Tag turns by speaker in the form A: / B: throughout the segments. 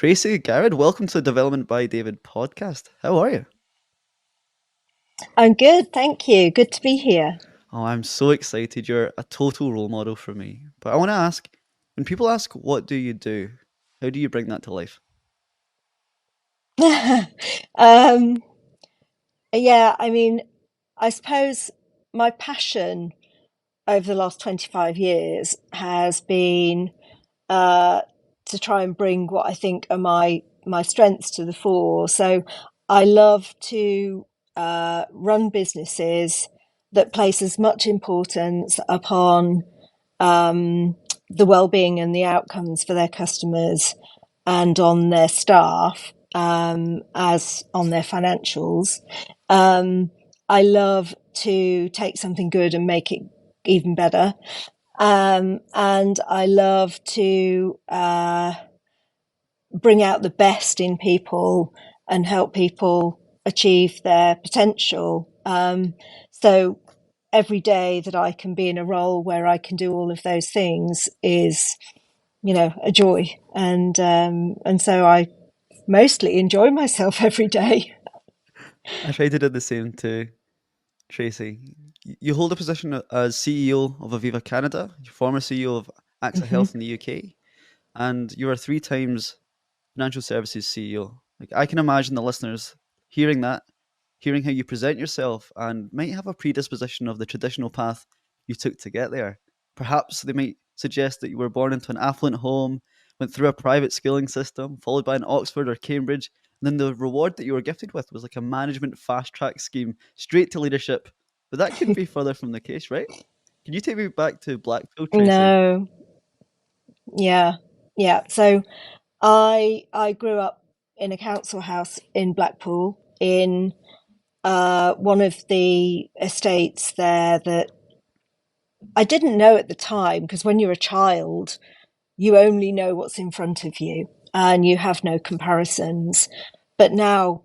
A: Tracy Garrad, welcome to the Development by David podcast. How are you?
B: I'm good, thank you. Good to be here.
A: Oh, I'm so excited. You're a total role model for me. But I want to ask, when people ask, what do you do? How do you bring that to life?
B: um, yeah, I mean, I suppose my passion over the last 25 years has been uh, to try and bring what I think are my strengths to the fore. So I love to run businesses that place as much importance upon um, the well-being and the outcomes for their customers and on their staff as on their financials. Um, I love to take something good and make it even better. And I love to bring out the best in people and help people achieve their potential. So every day that I can be in a role where I can do all of those things is, a joy. And so I mostly enjoy myself every day.
A: I try to do the same too, Tracy. You hold a position as CEO of Aviva Canada, former CEO of AXA
B: Hmm.
A: Health in the UK, and you are three times financial services CEO. Like I can imagine the listeners hearing that, hearing how you present yourself, and might have a predisposition of the traditional path you took to get there. Perhaps they might suggest that you were born into an affluent home, went through a private schooling system, followed by an Oxford or Cambridge, and then the reward that you were gifted with was like a management fast track scheme straight to leadership. But that couldn't be further from the case, right? Can you take me back to Blackpool, Tracy?
B: No, yeah, yeah. So I grew up in a council house in Blackpool in one of the estates there that I didn't know at the time, because when you're a child, you only know what's in front of you and you have no comparisons. But now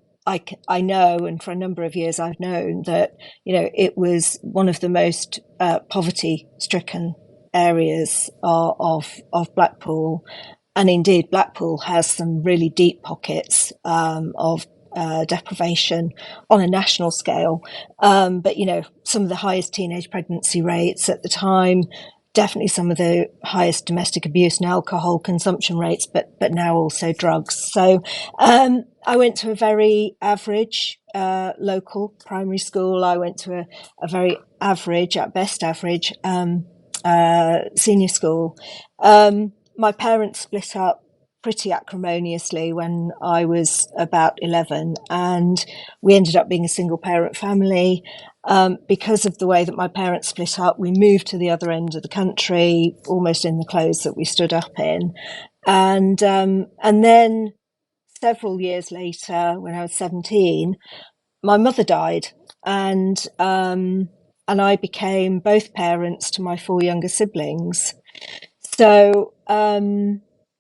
B: I know, and for a number of years I've known that, it was one of the most poverty stricken areas of Blackpool. And indeed, Blackpool has some really deep pockets of deprivation on a national scale. But, some of the highest teenage pregnancy rates at the time, definitely some of the highest domestic abuse and alcohol consumption rates, but now also drugs. So I went to a very average local primary school. I went to a very average, at best average, senior school. My parents split up pretty acrimoniously when I was about 11, and we ended up being a single parent family. Because of the way that my parents split up, we moved to the other end of the country, almost in the clothes that we stood up in. And then several years later, when I was 17, my mother died, and I became both parents to my four younger siblings. So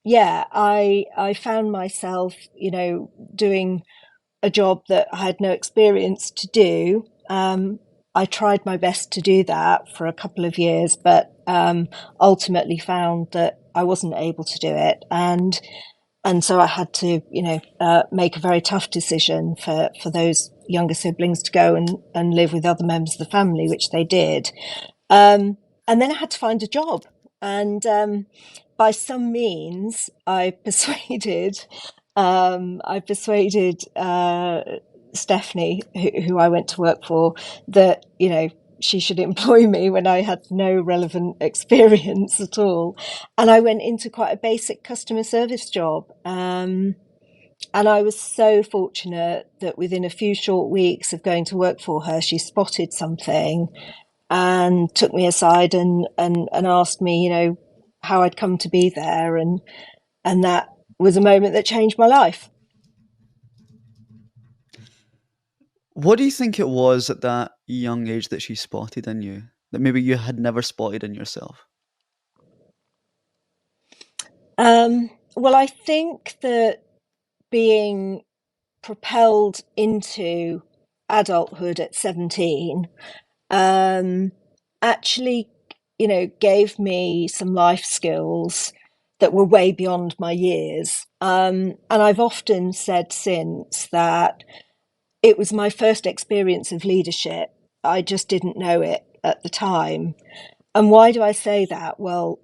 B: yeah, I found myself, doing a job that I had no experience to do. I tried my best to do that for a couple of years, but ultimately found that I wasn't able to do it, and so I had to, make a very tough decision for those younger siblings to go and live with other members of the family, which they did. And then I had to find a job, and by some means, I persuaded Stephanie, who I went to work for, that she should employ me when I had no relevant experience at all. And I went into quite a basic customer service job. And I was so fortunate that within a few short weeks of going to work for her, she spotted something and took me aside and asked me, how I'd come to be there. And that was a moment that changed my life.
A: What do you think it was at that young age that she spotted in you that maybe you had never spotted in yourself?
B: Well, I think that being propelled into adulthood at 17 um, actually, gave me some life skills that were way beyond my years. And I've often said since that it was my first experience of leadership. I just didn't know it at the time. And why do I say that? Well,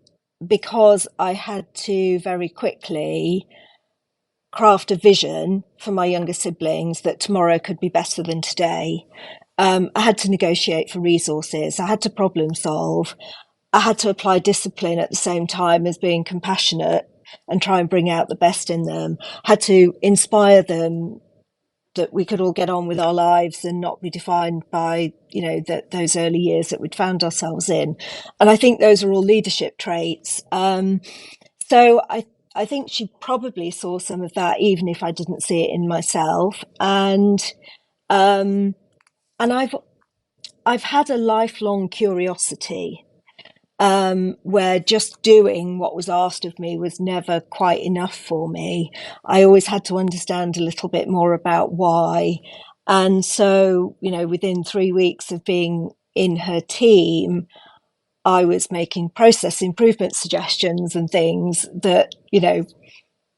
B: because I had to very quickly craft a vision for my younger siblings that tomorrow could be better than today. I had to negotiate for resources. I had to problem solve. I had to apply discipline at the same time as being compassionate and try and bring out the best in them. I had to inspire them that we could all get on with our lives and not be defined by, those early years that we'd found ourselves in. And I think those are all leadership traits. So I think she probably saw some of that, even if I didn't see it in myself. Um, and I've had a lifelong curiosity, where just doing what was asked of me was never quite enough for me. I always had to understand a little bit more about why. And so, within 3 weeks of being in her team, I was making process improvement suggestions and things that,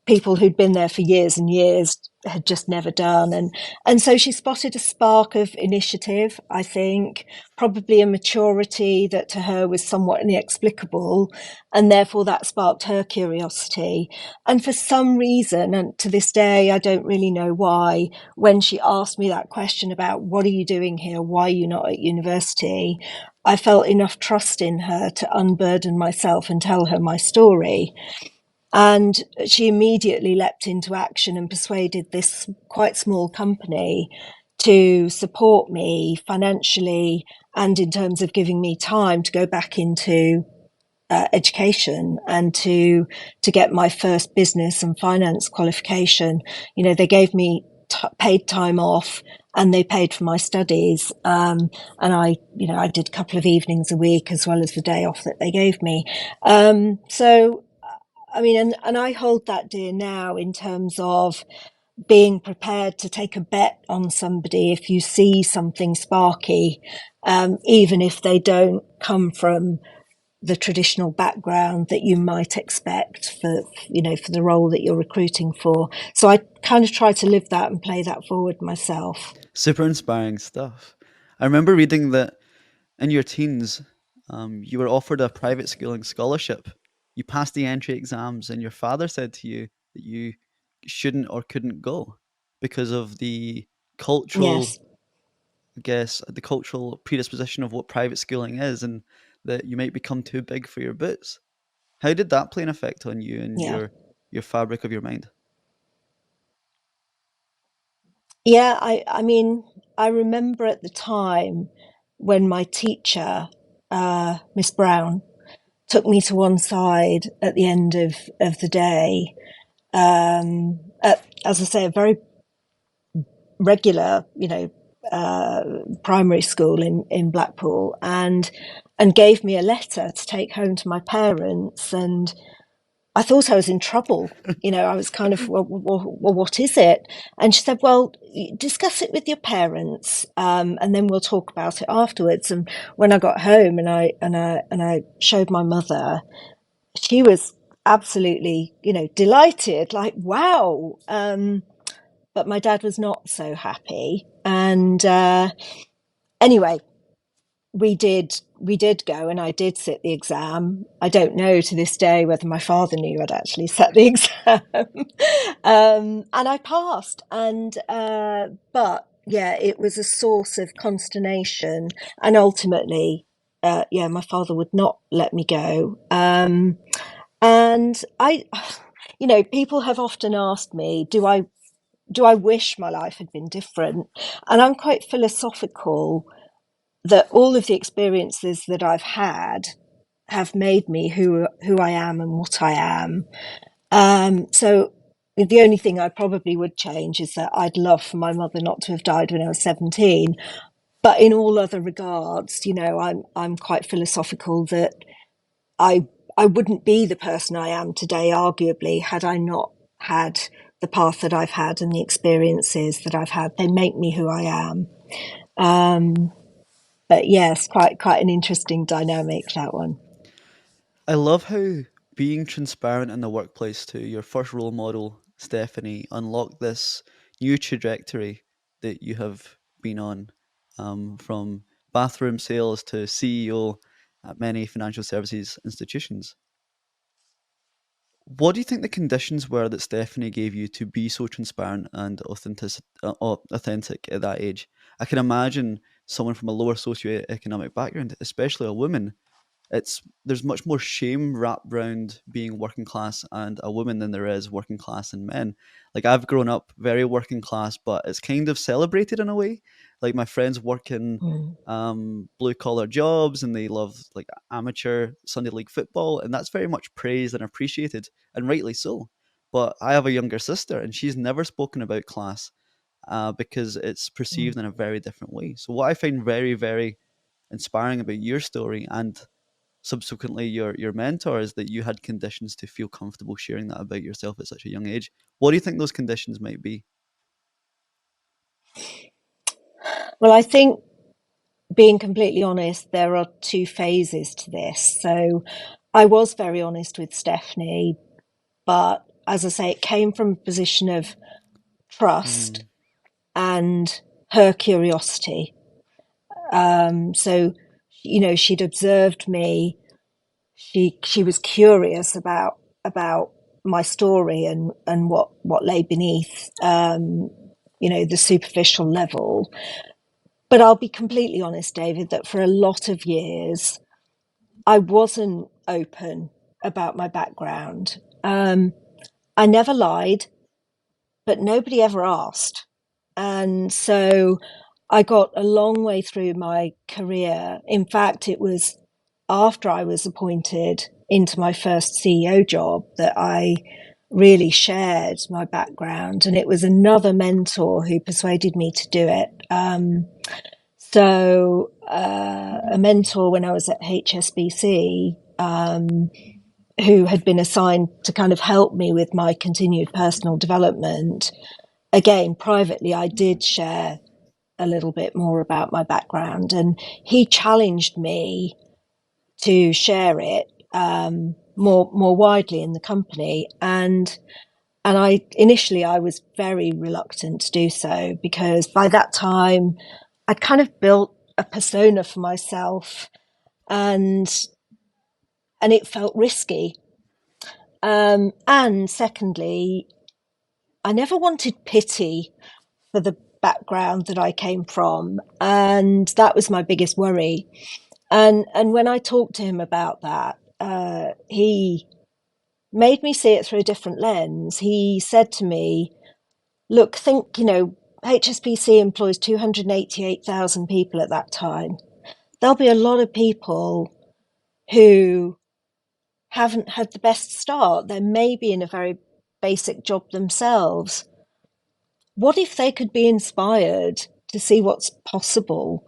B: people who'd been there for years and years had just never done. And so she spotted a spark of initiative, I think, probably a maturity that to her was somewhat inexplicable. And therefore that sparked her curiosity. And for some reason, and to this day, I don't really know why, when she asked me that question about what are you doing here? Why are you not at university? I felt enough trust in her to unburden myself and tell her my story. And she immediately leapt into action and persuaded this quite small company to support me financially and in terms of giving me time to go back into education and to get my first business and finance qualification. They gave me paid time off and they paid for my studies. And I did a couple of evenings a week as well as the day off that they gave me. So I mean, and I hold that dear now in terms of being prepared to take a bet on somebody if you see something sparky, even if they don't come from the traditional background that you might expect for the role that you're recruiting for. So I kind of try to live that and play that forward myself.
A: Super inspiring stuff. I remember reading that in your teens, you were offered a private schooling scholarship. You passed the entry exams, and your father said to you that you shouldn't or couldn't go because of the cultural,
B: Yes.
A: I guess, the cultural predisposition of what private schooling is, and that you might become too big for your boots. How did that play an effect on you and
B: Yeah.
A: your fabric of your mind?
B: Yeah. I mean, I remember at the time when my teacher, Miss Brown, took me to one side at the end of the day, at, as I say, a very regular, primary school in Blackpool, and gave me a letter to take home to my parents. And I thought I was in trouble. I was kind of, well, what is it? And she said, well, discuss it with your parents, and then we'll talk about it afterwards. And when I got home and I showed my mother, she was absolutely, delighted, like, wow. But my dad was not so happy. And anyway, we did go, and I did sit the exam. I don't know to this day whether my father knew I'd actually sat the exam. And I passed. And but yeah, it was a source of consternation, and ultimately, yeah, my father would not let me go. And people have often asked me, do I wish my life had been different? And I'm quite philosophical that all of the experiences that I've had have made me who I am and what I am. So the only thing I probably would change is that I'd love for my mother not to have died when I was 17. But in all other regards, I'm quite philosophical that I I wouldn't be the person I am today, arguably, had I not had the path that I've had and the experiences that I've had. They make me who I am. Um, but yes, quite an interesting dynamic, that one.
A: I love how being transparent in the workplace to your first role model, Stephanie, unlocked this new trajectory that you have been on, from bathroom sales to CEO at many financial services institutions. What do you think the conditions were that Stephanie gave you to be so transparent and authentic at that age? I can imagine someone from a lower socioeconomic background, especially a woman, there's much more shame wrapped around being working class and a woman than there is working class and men. Like, I've grown up very working class, but it's kind of celebrated in a way. Like, my friends work in
B: Mm.
A: blue collar jobs, and they love like amateur Sunday league football, and that's very much praised and appreciated, and rightly so. But I have a younger sister, and she's never spoken about class, because it's
B: Mm.
A: perceived in a very different way. So what I find very, very inspiring about your story, and subsequently your mentor, is that you had conditions to feel comfortable sharing that about yourself at such a young age. What do you think those conditions might be?
B: Well, I think, being completely honest, there are two phases to this. So I was very honest with Stephanie, but as I say, it came from a position of trust
A: Mm,
B: and her curiosity. So, she'd observed me. She was curious about my story and what lay beneath, the superficial level. But I'll be completely honest, David, that for a lot of years I wasn't open about my background. I never lied, but nobody ever asked. And so I got a long way through my career. In fact, it was after I was appointed into my first CEO job that I really shared my background. And it was another mentor who persuaded me to do it. A mentor when I was at HSBC, who had been assigned to kind of help me with my continued personal development. Again, privately, I did share a little bit more about my background, and he challenged me to share it, more widely in the company. And I was very reluctant to do so, because by that time I'd kind of built a persona for myself, and it felt risky. And secondly, I never wanted pity for the background that I came from, and that was my biggest worry. And when I talked to him about that, he made me see it through a different lens. He said to me, "Look, think, HSBC employs 288,000 people at that time. There'll be a lot of people who haven't had the best start. They may be in a very basic job themselves. What if they could be inspired to see what's possible?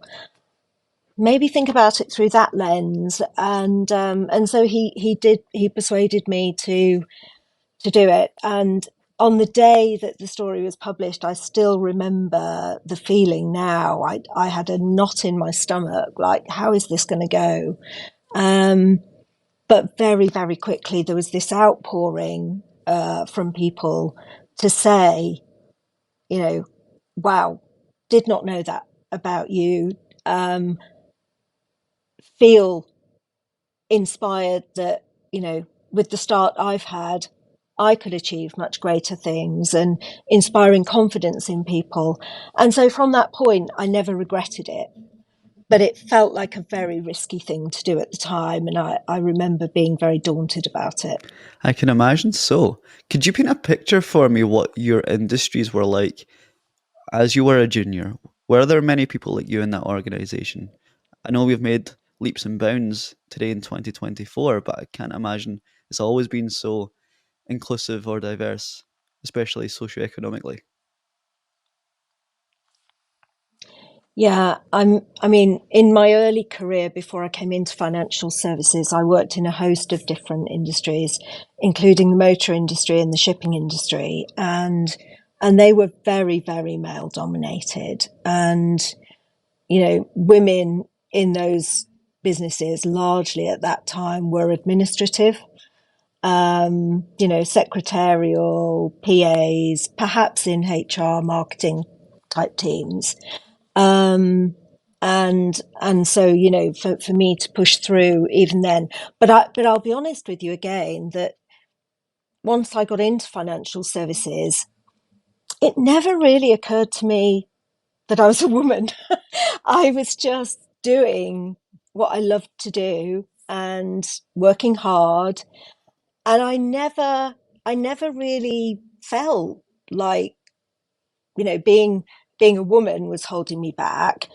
B: Maybe think about it through that lens." And so he persuaded me to do it. And on the day that the story was published, I still remember the feeling now. I had a knot in my stomach, like, how is this going to go? But very, very quickly, there was this outpouring from people to say, you know, wow, did not know that about you. Um, Feel inspired that, with the start I've had, I could achieve much greater things, and inspiring confidence in people. And so from that point, I never regretted it. But it felt like a very risky thing to do at the time. And I remember being very daunted about it.
A: I can imagine so. Could you paint a picture for me what your industries were like as you were a junior? Were there many people like you in that organization? I know we've made leaps and bounds today in 2024, but I can't imagine it's always been so inclusive or diverse, especially socioeconomically.
B: Yeah, I mean, in my early career, before I came into financial services, I worked in a host of different industries, including the motor industry and the shipping industry, and they were very, very male dominated. And women in those businesses largely at that time were administrative. secretarial, PAs, perhaps in HR marketing type teams. And so, for me to push through even then, but I'll be honest with you again that once I got into financial services, it never really occurred to me that I was a woman. I was just doing what I loved to do and working hard. And I never really felt like, being a woman was holding me back.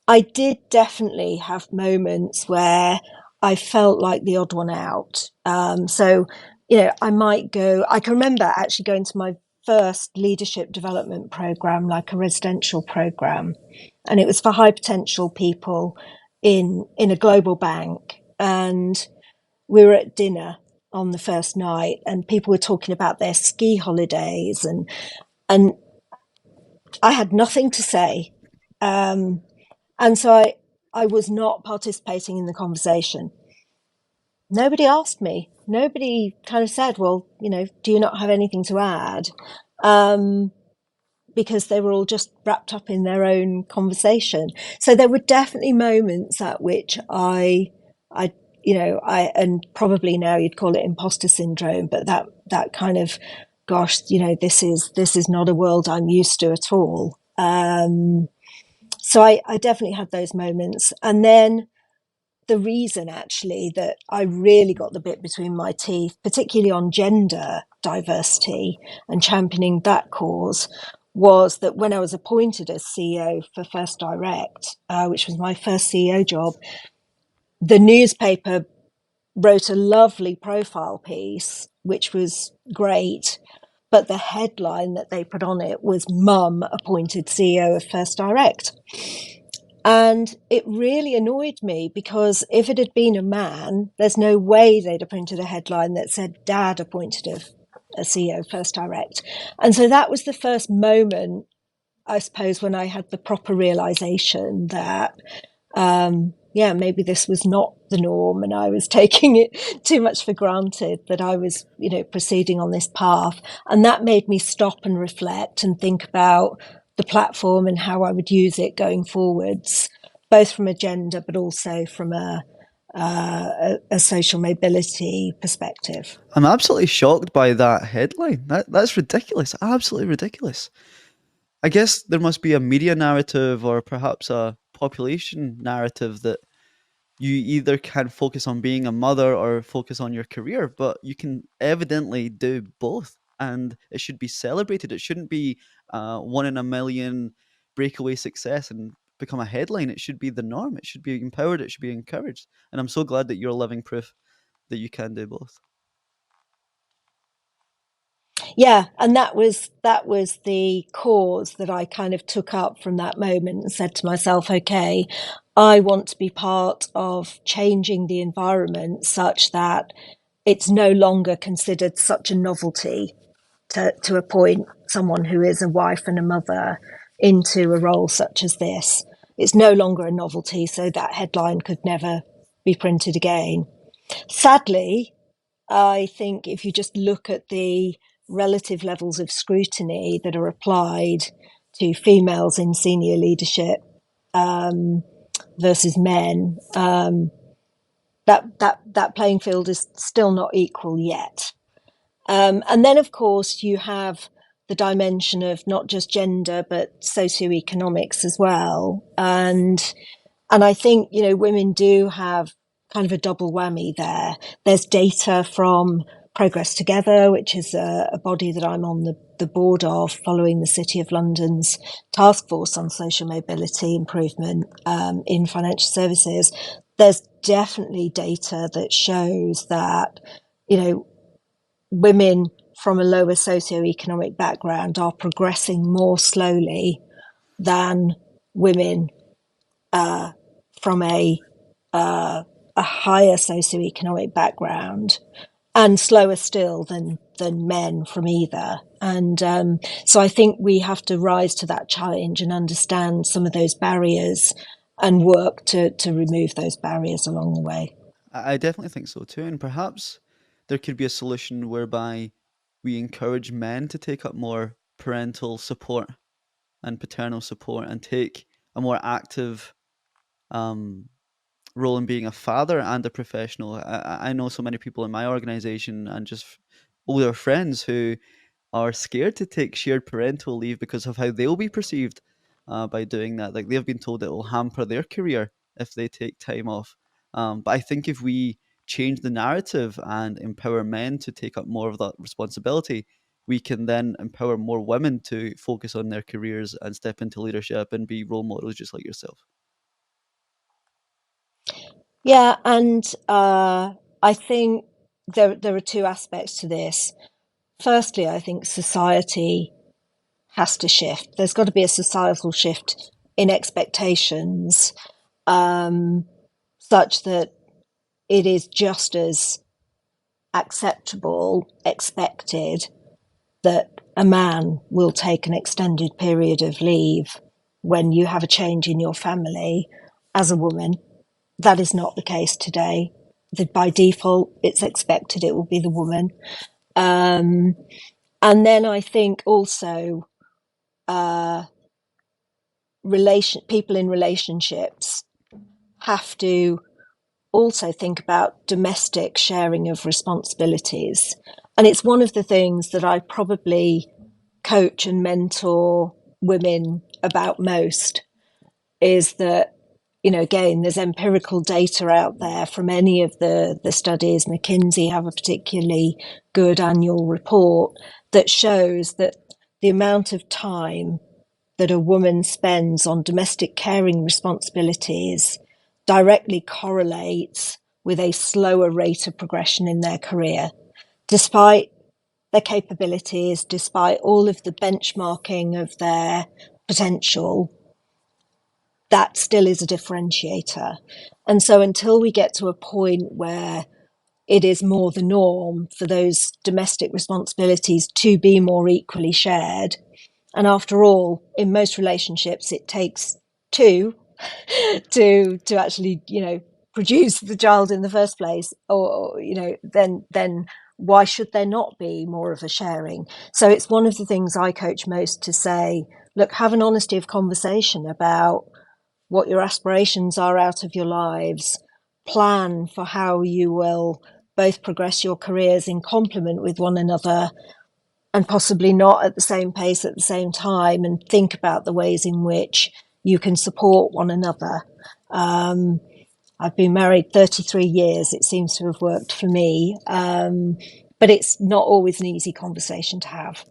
B: I did definitely have moments where I felt like the odd one out. So, I can remember actually going to my first leadership development program, like a residential program, and it was for high potential people in a global bank. And we were at dinner on the first night, and people were talking about their ski holidays, and I had nothing to say. Um, and so I was not participating in the conversation. Nobody asked me. Nobody kind of said, well, do you not have anything to add? Because they were all just wrapped up in their own conversation. So there were definitely moments at which and probably now you'd call it imposter syndrome, but that kind of, gosh, this is not a world I'm used to at all. So I definitely had those moments. And then the reason actually that I really got the bit between my teeth, particularly on gender diversity and championing that cause, was that when I was appointed as CEO for First Direct, which was my first CEO job, the newspaper wrote a lovely profile piece, which was great. But the headline that they put on it was Mum appointed CEO of First Direct. And it really annoyed me because if it had been a man, there's no way they'd have printed a headline that said Dad appointed a CEO of First Direct. And so that was the first moment, I suppose, when I had the proper realization that, maybe this was not the norm and I was taking it too much for granted that I was, proceeding on this path. And that made me stop and reflect and think about the platform and how I would use it going forwards, both from a gender but also from a social mobility perspective.
A: I'm absolutely shocked by that headline. That's ridiculous. Absolutely ridiculous. I guess there must be a media narrative or perhaps a population narrative that you either can focus on being a mother or focus on your career, but you can evidently do both. And it should be celebrated. It shouldn't be one in a million breakaway success and become a headline. It should be the norm. It should be empowered. It should be encouraged. And I'm so glad that you're living proof that you can do both.
B: Yeah, and that was the cause that I kind of took up from that moment and said to myself, okay, I want to be part of changing the environment such that it's no longer considered such a novelty to appoint someone who is a wife and a mother into a role such as this. It's no longer a novelty, so that headline could never be printed again. Sadly, I think if you just look at the relative levels of scrutiny that are applied to females in senior leadership um, versus men, that playing field is still not equal yet. And then, of course, you have the dimension of not just gender but socioeconomics as well. And I think, women do have kind of a double whammy there. There's data from Progress Together, which is a body that I'm on the board of, following the City of London's task force on social mobility improvement in financial services. There's definitely data that shows that, women from a lower socioeconomic background are progressing more slowly than women from a higher socioeconomic background, and slower still than men from either. And so I think we have to rise to that challenge and understand some of those barriers and work to remove those barriers along the way.
A: I definitely think so too. And perhaps there could be a solution whereby we encourage men to take up more parental support and paternal support and take a more active um, role in being a father and a professional. I know so many people in my organization and just older friends who are scared to take shared parental leave because of how they'll be perceived by doing that. Like they've been told it will hamper their career if they take time off. But I think if we change the narrative and empower men to take up more of that responsibility, we can then empower more women to focus on their careers and step into leadership and be role models just like yourself.
B: Yeah, and I think there are two aspects to this. Firstly, I think society has to shift. There's got to be a societal shift in expectations, such that it is just as acceptable, expected that a man will take an extended period of leave when you have a change in your family as a woman. That is not the case today. By default, it's expected it will be the woman. Um, and then I think also uh, people in relationships have to also think about domestic sharing of responsibilities. And it's one of the things that I probably coach and mentor women about most is that, again, there's empirical data out there from any of the studies. McKinsey have a particularly good annual report that shows that the amount of time that a woman spends on domestic caring responsibilities directly correlates with a slower rate of progression in their career, despite their capabilities, despite all of the benchmarking of their potential. That still is a differentiator. And so until we get to a point where it is more the norm for those domestic responsibilities to be more equally shared, and after all, in most relationships, it takes two to actually, produce the child in the first place, or then why should there not be more of a sharing? So it's one of the things I coach most to say, look, have an honesty of conversation about what your aspirations are out of your lives, plan for how you will both progress your careers in complement with one another and possibly not at the same pace at the same time, and think about the ways in which you can support one another. I've been married 33 years. It seems to have worked for me. But it's not always an easy conversation to have.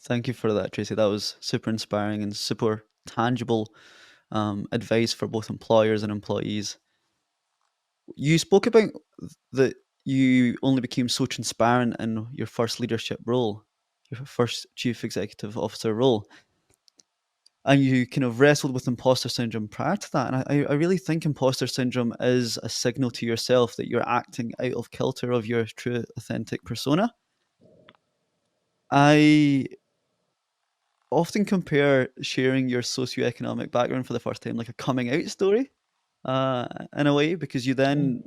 A: Thank you for that, Tracy. That was super inspiring and super tangible advice for both employers and employees. You spoke about that you only became so transparent in your first leadership role, your first chief executive officer role, and you kind of wrestled with imposter syndrome prior to that. And I really think imposter syndrome is a signal to yourself that you're acting out of kilter of your true, authentic persona. I often compare sharing your socioeconomic background for the first time like a coming out story, in a way, because you then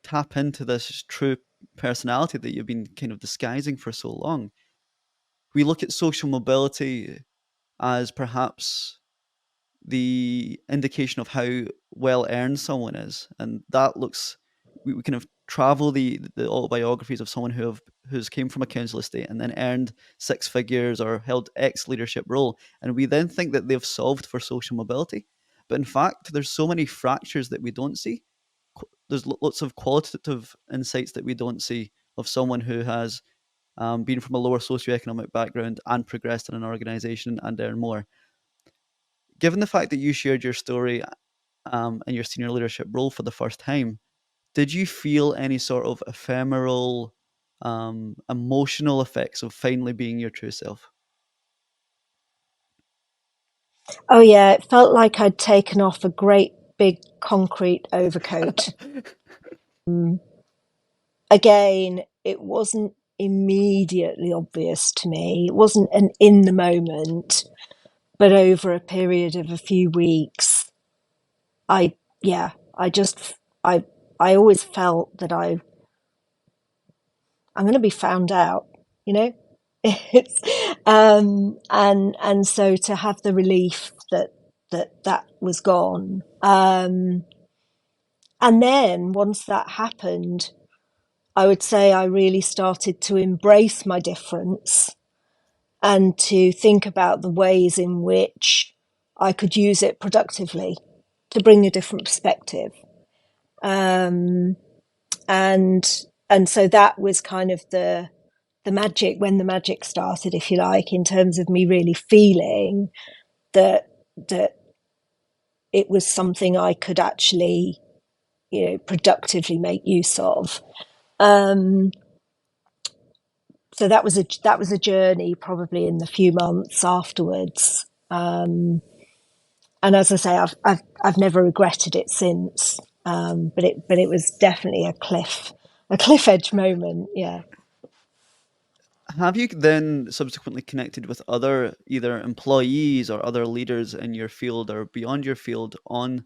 A: tap into this true personality that you've been kind of disguising for so long. We look at social mobility as perhaps the indication of how well earned someone is, and that looks we kind of travel the autobiographies of someone who's came from a council estate and then earned six figures or held X leadership role, and we then think that they've solved for social mobility, but in fact there's so many fractures that we don't see. There's lots of qualitative insights that we don't see of someone who has been from a lower socioeconomic background and progressed in an organization and earned more. Given the fact that you shared your story in your senior leadership role for the first time, did you feel any sort of ephemeral, emotional effects of finally being your true self?
B: Oh, yeah, it felt like I'd taken off a great big concrete overcoat. Again, it wasn't immediately obvious to me. It wasn't an in the moment, but over a period of a few weeks, I, yeah, I just, I always felt that I I'm going to be found out, you know. It's and so to have the relief that was gone, and then once that happened, I would say I really started to embrace my difference and to think about the ways in which I could use it productively to bring a different perspective. Um, and so that was kind of the magic, when the magic started, if you like, in terms of me really feeling that it was something I could actually, productively make use of. Um, so that was a journey, probably in the few months afterwards. And as I say, I've never regretted it since. But it was definitely a cliff edge moment. Yeah.
A: Have you then subsequently connected with other either employees or other leaders in your field or beyond your field on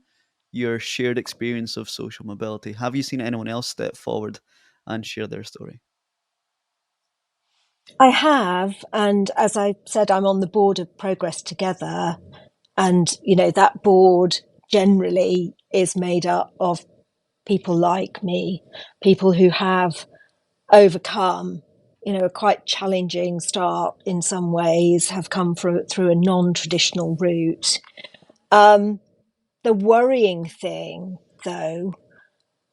A: your shared experience of social mobility? Have you seen anyone else step forward and share their story?
B: I have, and as I said, I'm on the board of Progress Together, and that board generally is made up of people like me, people who have overcome, a quite challenging start in some ways, have come through a non-traditional route. The worrying thing, though,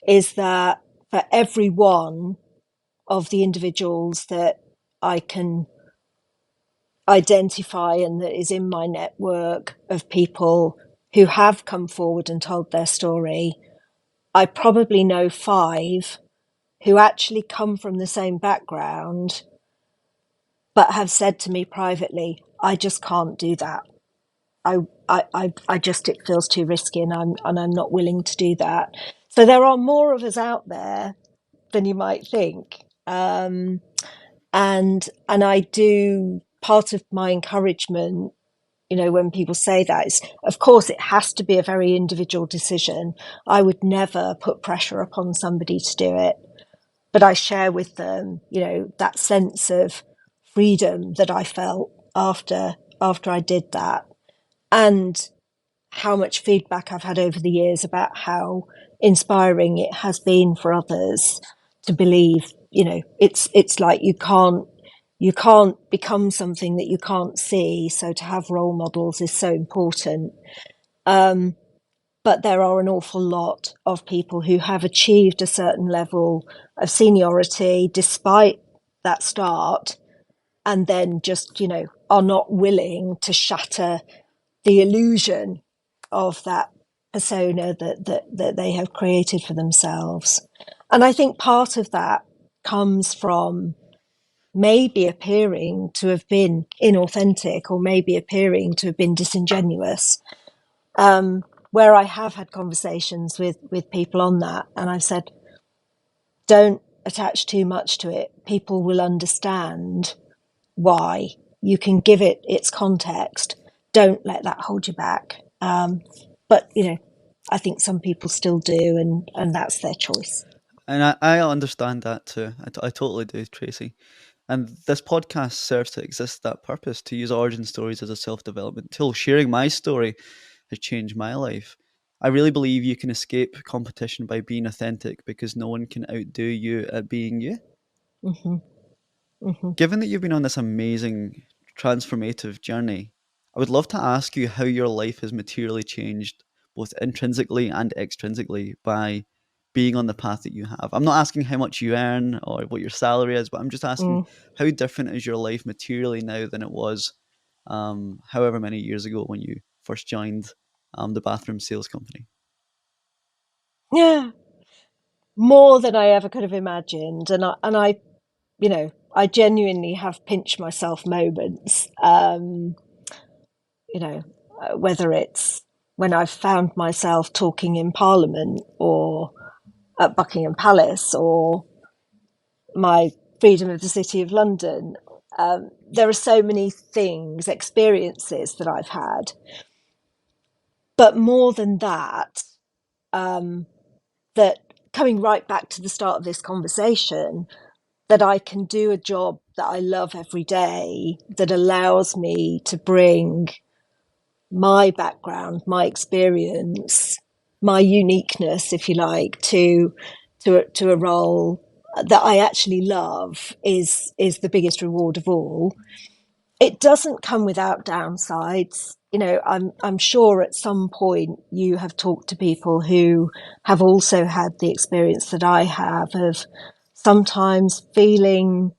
B: is that for every one of the individuals that I can identify and that is in my network of people who have come forward and told their story, I probably know 5 who actually come from the same background but have said to me privately, I just can't do that. I just, it feels too risky, and I'm not willing to do that. So there are more of us out there than you might think. And I do, part of my encouragement, when people say that, is, of course, it has to be a very individual decision. I would never put pressure upon somebody to do it, but I share with them, that sense of freedom that I felt after I did that, and how much feedback I've had over the years about how inspiring it has been for others to believe, it's like you can't become something that you can't see. So to have role models is so important. But there are an awful lot of people who have achieved a certain level of seniority despite that start, and then just, are not willing to shatter the illusion of that persona that they have created for themselves. And I think part of that comes from maybe appearing to have been inauthentic, or maybe appearing to have been disingenuous. Where I have had conversations with people on that, and I've said, don't attach too much to it. People will understand why. You can give it its context. Don't let that hold you back. But I think some people still do, and that's their choice.
A: And I understand that too. I totally do, Tracy. And this podcast serves to exist that purpose, to use origin stories as a self development tool. Sharing my story has changed my life. I really believe you can escape competition by being authentic because no one can outdo you at being you.
B: Hmm. Hmm.
A: Given that you've been on this amazing transformative journey, I would love to ask you how your life has materially changed, both intrinsically and extrinsically, by being on the path that you have. I'm not asking how much you earn or what your salary is, but I'm just asking
B: Mm.
A: how different is your life materially now than it was however many years ago when you first joined the bathroom sales company.
B: Yeah, more than I ever could have imagined, and I I genuinely have pinched myself moments. You know, whether it's when I've found myself talking in Parliament, or at Buckingham Palace, or my freedom of the City of London. There are so many things, experiences that I've had. But more than that, that coming right back to the start of this conversation, that I can do a job that I love every day, that allows me to bring my background, my experience, my uniqueness, if you like, to a role that I actually love is the biggest reward of all. It doesn't come without downsides. You know, I'm sure at some point you have talked to people who have also had the experience that I have of sometimes feeling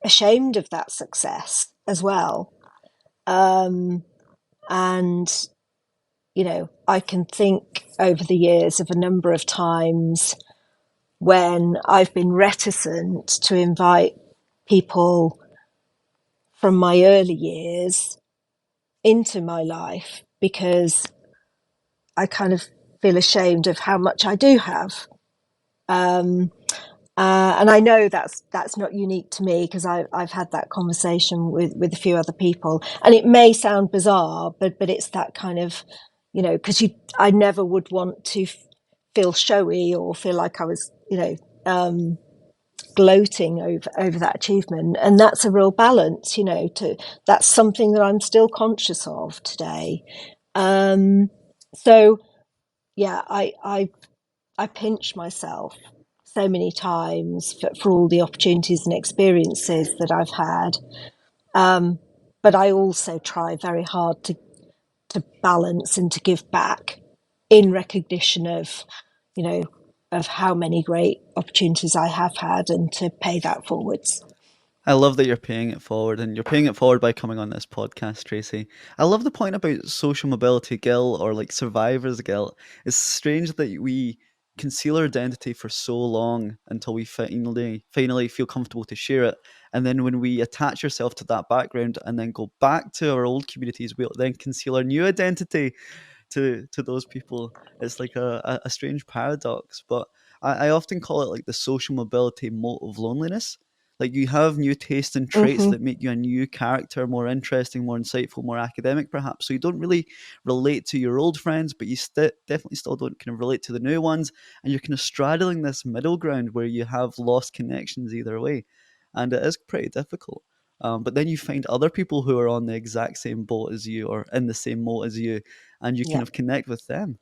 B: ashamed of that success as well. Um, and I can think over the years of a number of times when I've been reticent to invite people from my early years into my life because I kind of feel ashamed of how much I do have. Um, and I know that's not unique to me because I've had that conversation with a few other people, and it may sound bizarre, but it's that kind of, because I never would want to feel showy or feel like I was, gloating over that achievement, and that's a real balance, that's something that I'm still conscious of today. So yeah, I pinch myself so many times for all the opportunities and experiences that I've had. But I also try very hard to balance and to give back in recognition you know, of how many great opportunities I have had and to pay that forwards.
A: I love that you're paying it forward, and you're paying it forward by coming on this podcast, Tracy. I love the point about social mobility guilt or like survivor's guilt. It's strange that we conceal our identity for so long until we finally feel comfortable to share it. And then when we attach ourselves to that background and then go back to our old communities, we'll then conceal our new identity to those people. It's like a strange paradox, but I often call it like the social mobility moat of loneliness. Like you have new tastes and traits
B: Mm-hmm.
A: that make you a new character, more interesting, more insightful, more academic, perhaps. So you don't really relate to your old friends, but you definitely still don't kind of relate to the new ones, and you're kind of straddling this middle ground where you have lost connections either way, and it is pretty difficult. But then you find other people who are on the exact same boat as you or in the same moat as you, and you kind
B: Yeah,
A: of connect with them.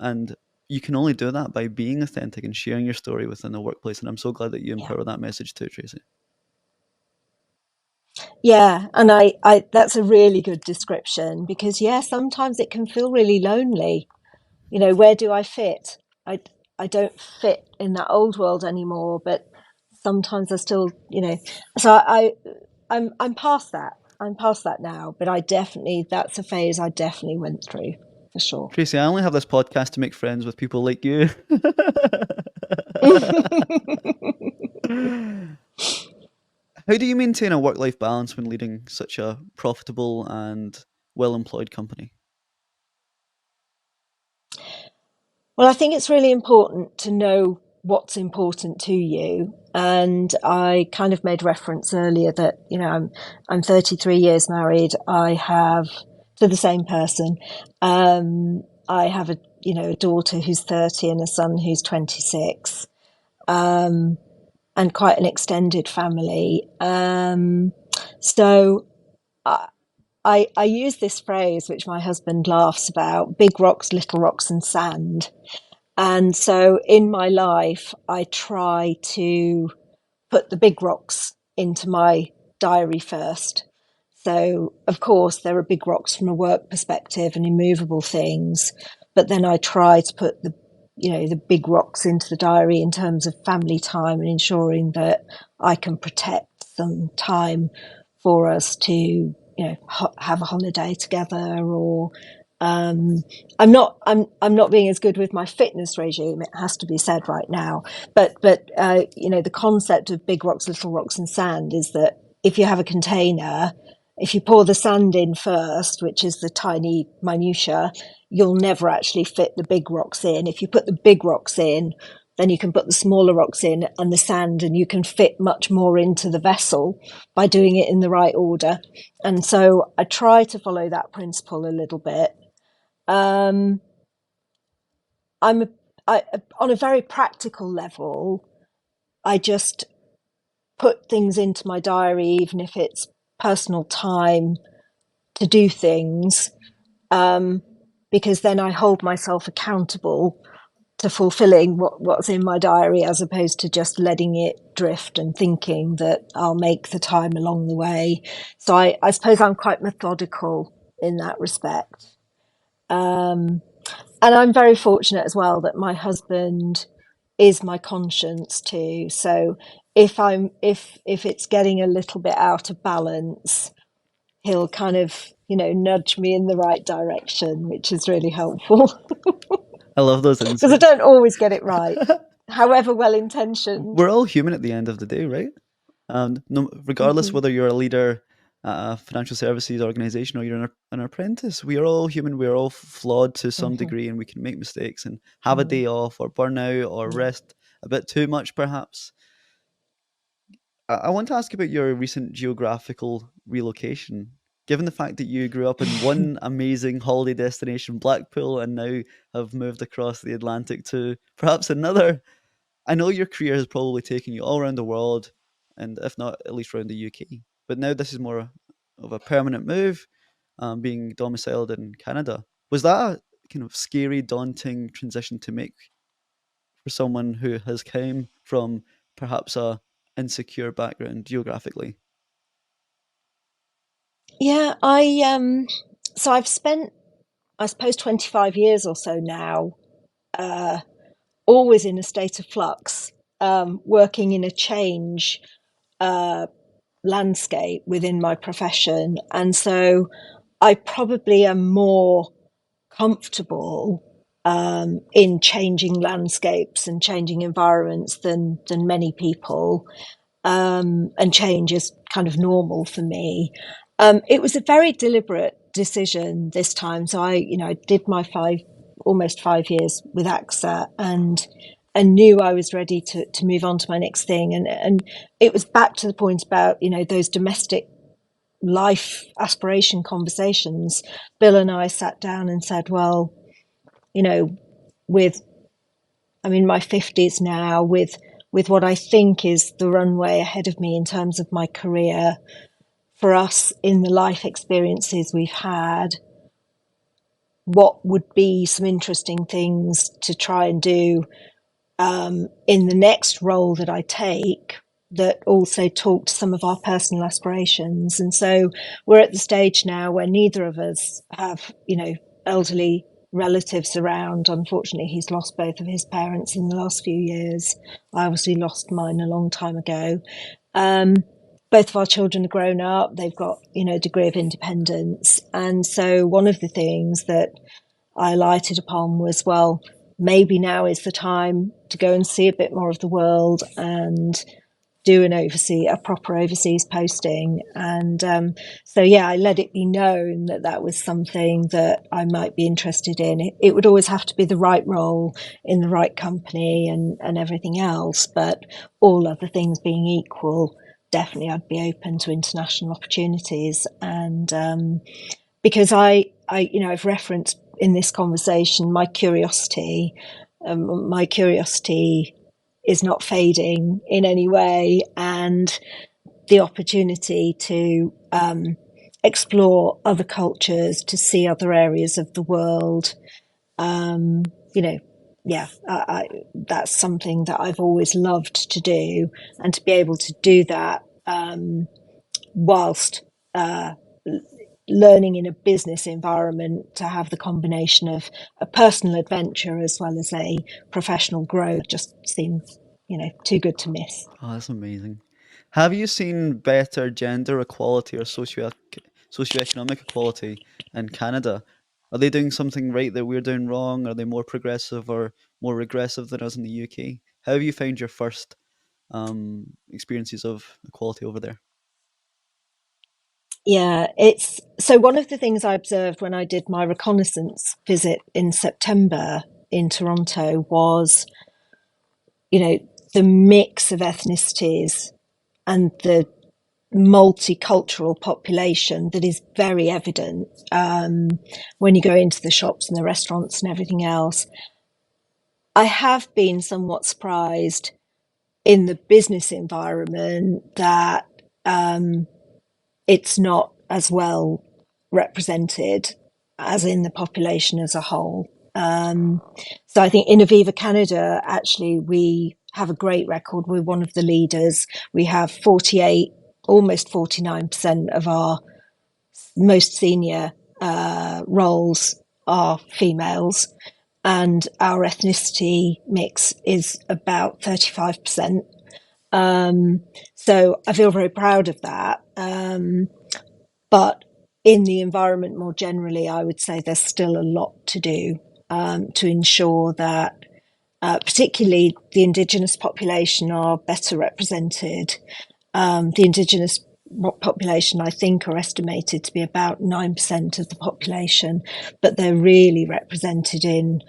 A: And you can only do that by being authentic and sharing your story within the workplace. And I'm so glad that you
B: yeah,
A: empower that message too, Tracy.
B: yeah. And I that's a really good description because yeah, sometimes it can feel really lonely. Where do I fit? I I don't fit in that old world anymore, but sometimes I still, so I'm past that. I'm past that now, but that's a phase I definitely went through for sure.
A: Tracy, I only have this podcast to make friends with people like you. How do you maintain a work life balance when leading such a profitable and well employed company?
B: Well, I think it's really important to know what's important to you. And I kind of made reference earlier that, I'm 33 years married. I have to the same person. I have a daughter who's 30 and a son who's 26. Um, and quite an extended family. So I, I use this phrase, which my husband laughs about: big rocks, little rocks, and sand. And so in my life, I try to put the big rocks into my diary first. So, of course, there are big rocks from a work perspective and immovable things, but then I try to put the big rocks into the diary in terms of family time and ensuring that I can protect some time for us to, have a holiday together or I'm not being as good with my fitness regime. It has to be said right now, but the concept of big rocks, little rocks, and sand is that if you have a container, if you pour the sand in first, which is the tiny minutia, you'll never actually fit the big rocks in. If you put the big rocks in, then you can put the smaller rocks in and the sand, and you can fit much more into the vessel by doing it in the right order. And so I try to follow that principle a little bit. Um, I'm a, I, on a very practical level, I just put things into my diary, even if it's personal time to do things, because then I hold myself accountable to fulfilling what's in my diary, as opposed to just letting it drift and thinking that I'll make the time along the way. So I suppose I'm quite methodical in that respect. And I'm very fortunate as well that my husband is my conscience too. So if it's getting a little bit out of balance, he'll kind of, nudge me in the right direction, which is really helpful.
A: I love those
B: Because I
A: insights.
B: don't always get it right, however well intentioned.
A: We're all human at the end of the day, right? And no, regardless
B: Hmm.
A: whether you're a leader at a financial services organization or you're an apprentice, we are all human. We are all flawed to some
B: Hmm.
A: degree, and we can make mistakes and have a
B: Mm.
A: day off or burn out or
B: Yeah.
A: rest a bit too much, perhaps. I want to ask about your recent geographical relocation. Given the fact that you grew up in one amazing holiday destination, Blackpool, and now have moved across the Atlantic to perhaps another, I know your career has probably taken you all around the world, and if not, at least around the UK. But now this is more of a permanent move, being domiciled in Canada. Was that a kind of scary, daunting transition to make for someone who has come from perhaps a insecure background geographically?
B: Yeah, so I've spent, I suppose, 25 years or so now, uh, always in a state of flux, working in a change uh, landscape within my profession. And so I probably am more comfortable in changing landscapes and changing environments than many people. And change is kind of normal for me. It was a very deliberate decision this time. So I did my almost 5 years with AXA, and knew I was ready to move on to my next thing. And it was back to the point about, those domestic life aspiration conversations. Bill and I sat down and said, well, you know, with I'm in my 50s now, with what I think is the runway ahead of me in terms of my career, for us in the life experiences we've had, what would be some interesting things to try and do in the next role that I take, that also talk to some of our personal aspirations. And so we're at the stage now where neither of us have, elderly relatives around. Unfortunately, he's lost both of his parents in the last few years. I obviously lost mine a long time ago. Um, both of our children are grown up. They've got, a degree of independence. And so one of the things that I lighted upon was, well, maybe now is the time to go and see a bit more of the world and do a proper overseas posting. And so, yeah, I let it be known that that was something that I might be interested in. It would always have to be the right role in the right company and everything else. But all other things being equal, definitely I'd be open to international opportunities. And because I've referenced in this conversation my curiosity. My curiosity is not fading in any way, and the opportunity to explore other cultures, to see other areas of the world. Um, you know, yeah, that's something that I've always loved to do, and to be able to do that whilst uh, learning in a business environment, to have the combination of a personal adventure as well as a professional growth just seems, too good to miss.
A: Oh, that's amazing. Have you seen better gender equality or socioeconomic equality in Canada? Are they doing something right that we're doing wrong? Are they more progressive or more regressive than us in the UK? How have you found your first experiences of equality over there?
B: Yeah, it's so one of the things I observed when I did my reconnaissance visit in September in Toronto was, you know, the mix of ethnicities and the multicultural population that is very evident when you go into the shops and the restaurants and everything else. I have been somewhat surprised in the business environment that it's not as well represented as in the population as a whole. So I think in Aviva Canada, actually, we have a great record. We're one of the leaders. We have 48, almost 49% of our most senior roles are females, and our ethnicity mix is about 35%. So I feel very proud of that. But in the environment more generally, I would say there's still a lot to do to ensure that, particularly the Indigenous population, are better represented. The Indigenous population, I think, are estimated to be about 9% of the population, but they're really represented in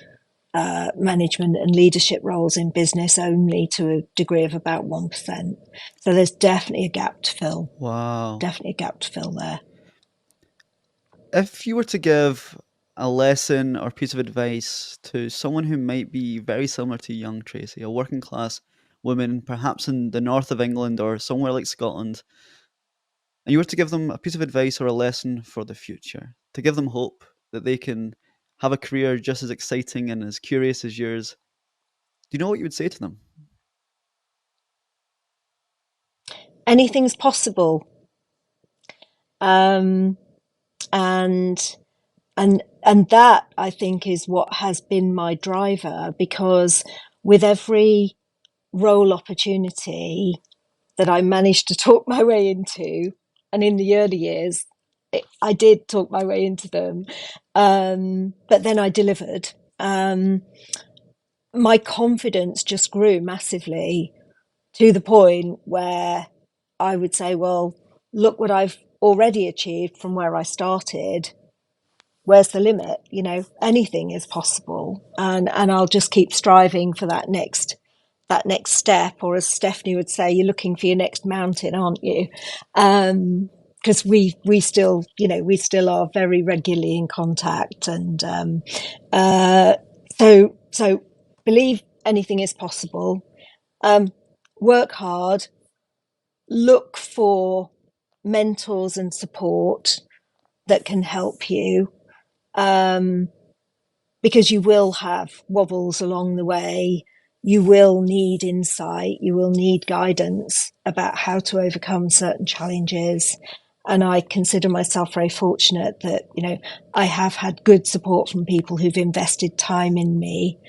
B: management and leadership roles in business only to a degree of about 1%. So there's definitely a gap to fill.
A: Wow.
B: Definitely a gap to fill there.
A: If you were to give a lesson or piece of advice to someone who might be very similar to young Tracy, a working class woman, perhaps in the north of England or somewhere like Scotland, and you were to give them a piece of advice or a lesson for the future, to give them hope that they can have a career just as exciting and as curious as yours, do you know what you would say to them?
B: Anything's possible. Um, and and that, I think, is what has been my driver, because with every role opportunity that I managed to talk my way into, and in the early years I did talk my way into them, but then I delivered. My confidence just grew massively, to the point where I would say, well, look what I've already achieved from where I started. Where's the limit? Anything is possible, and I'll just keep striving for that next step. Or as Stephanie would say, you're looking for your next mountain, aren't you? Because we still are very regularly in contact, and so believe anything is possible. Work hard, look for mentors and support that can help you, because you will have wobbles along the way. You will need insight, you will need guidance about how to overcome certain challenges. And I consider myself very fortunate that, I have had good support from people who've invested time in me.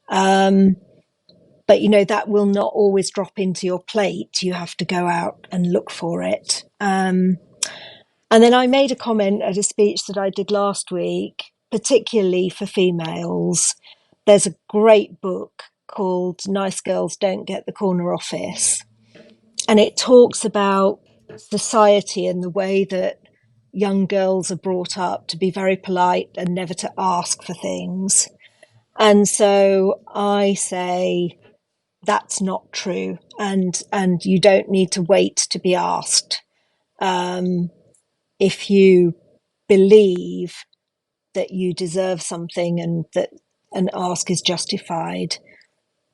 B: But that will not always drop into your plate. You have to go out and look for it. And then I made a comment at a speech that I did last week, particularly for females. There's a great book called Nice Girls Don't Get the Corner Office. And it talks about society and the way that young girls are brought up to be very polite and never to ask for things. And so I say that's not true. And you don't need to wait to be asked. If you believe that you deserve something and that an ask is justified,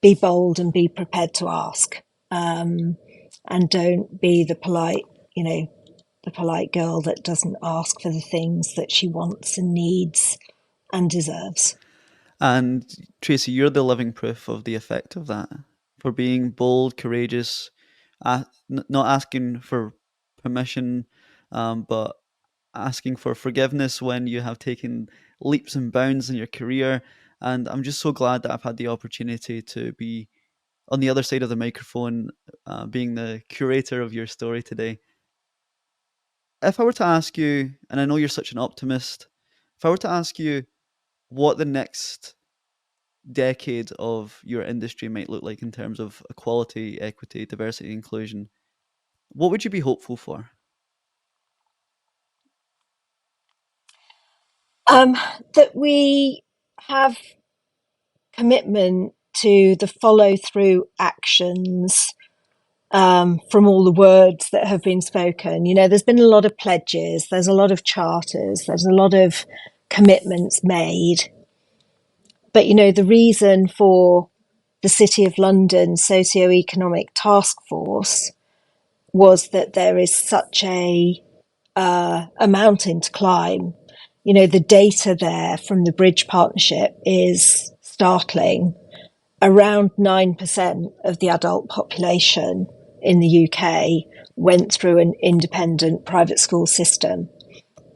B: be bold and be prepared to ask. And don't be the polite girl that doesn't ask for the things that she wants and needs and deserves.
A: And Tracy, you're the living proof of the effect of that. For being bold, courageous, not asking for permission, but asking for forgiveness when you have taken leaps and bounds in your career. And I'm just so glad that I've had the opportunity to be on the other side of the microphone, being the curator of your story today. If I were to ask you, and I know you're such an optimist, if I were to ask you what the next decade of your industry might look like in terms of equality, equity, diversity, inclusion, what would you be hopeful for?
B: That we have commitment to the follow through actions, from all the words that have been spoken. There's been a lot of pledges, there's a lot of charters, there's a lot of commitments made. But, the reason for the City of London Socio-Economic Task Force was that there is such a mountain to climb. You know, the data there from the Bridge Partnership is startling. Around 9% of the adult population in the UK went through an independent private school system,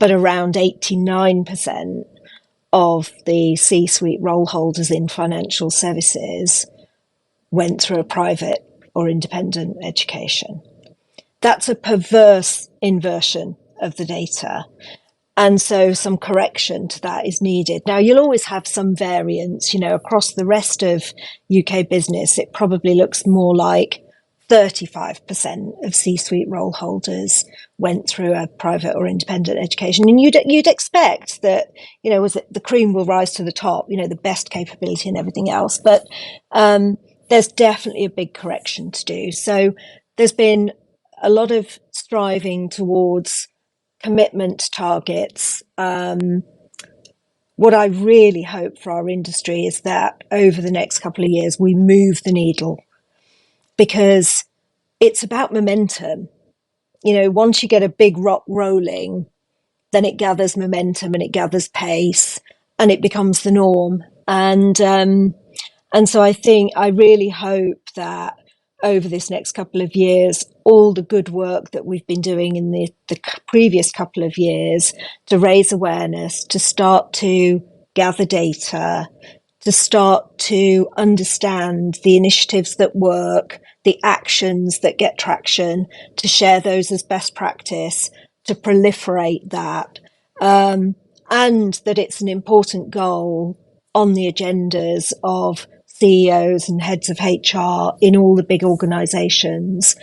B: but around 89% of the C-suite role holders in financial services went through a private or independent education. That's a perverse inversion of the data. And so some correction to that is needed. Now, you'll always have some variance, you know, across the rest of UK business. It probably looks more like 35% of C-suite role holders went through a private or independent education. And you'd expect that, you know, the cream will rise to the top, you know, the best capability and everything else. But there's definitely a big correction to do. So there's been a lot of striving towards commitment targets. What I really hope for our industry is that over the next couple of years, we move the needle, because it's about momentum. You know, once you get a big rock rolling, then it gathers momentum and it gathers pace and it becomes the norm. And so I really hope that over this next couple of years, all the good work that we've been doing in the previous couple of years to raise awareness, to start to gather data, to start to understand the initiatives that work, the actions that get traction, to share those as best practice, to proliferate that, and that it's an important goal on the agendas of CEOs and heads of HR in all the big organizations.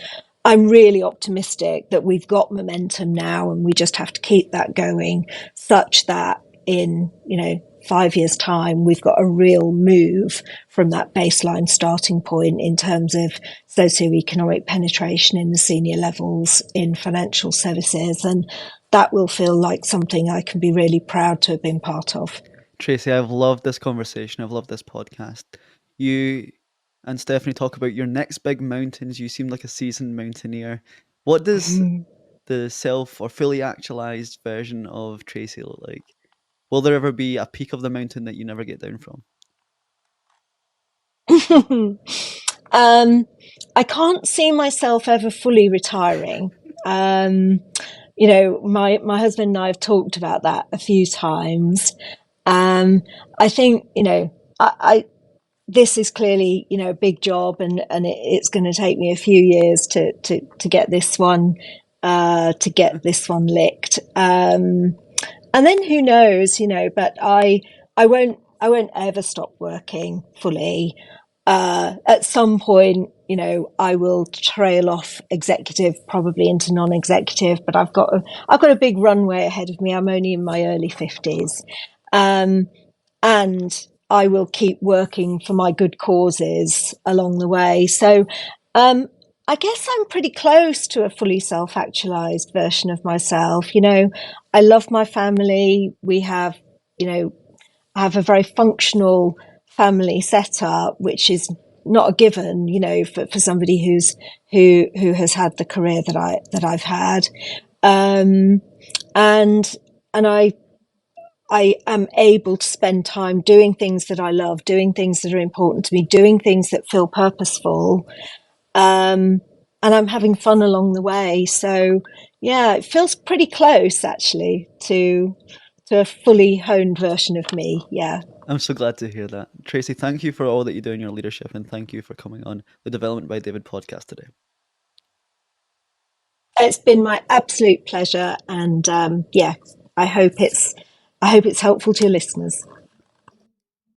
B: I'm really optimistic that we've got momentum now, and we just have to keep that going, such that in, you know, 5 years' time, we've got a real move from that baseline starting point in terms of socioeconomic penetration in the senior levels in financial services. And that will feel like something I can be really proud to have been part of.
A: Tracy, I've loved this conversation. I've loved this podcast. You and Stephanie talk about your next big mountains. You seem like a seasoned mountaineer. What does the self or fully actualized version of Tracy look like? Will there ever be a peak of the mountain that you never get down from?
B: I can't see myself ever fully retiring. You know, my husband and I have talked about that a few times. I think, you know, this is clearly, you know, a big job, and it's going to take me a few years to get this one licked. And then who knows, you know, but I won't ever stop working fully. At some point, you know, I will trail off executive, probably into non-executive, but I've got a big runway ahead of me. I'm only in my early 50s. And I will keep working for my good causes along the way. So I guess I'm pretty close to a fully self-actualized version of myself. You know, I love my family. We have, you know, I have a very functional family setup, which is not a given, you know, for somebody who has had the career that I've had. And I am able to spend time doing things that I love, doing things that are important to me, doing things that feel purposeful. And I'm having fun along the way. So yeah, it feels pretty close actually to a fully honed version of me. Yeah.
A: I'm so glad to hear that. Tracy, thank you for all that you do in your leadership, and thank you for coming on the Development by David podcast today.
B: It's been my absolute pleasure. And yeah, I hope it's helpful to your listeners.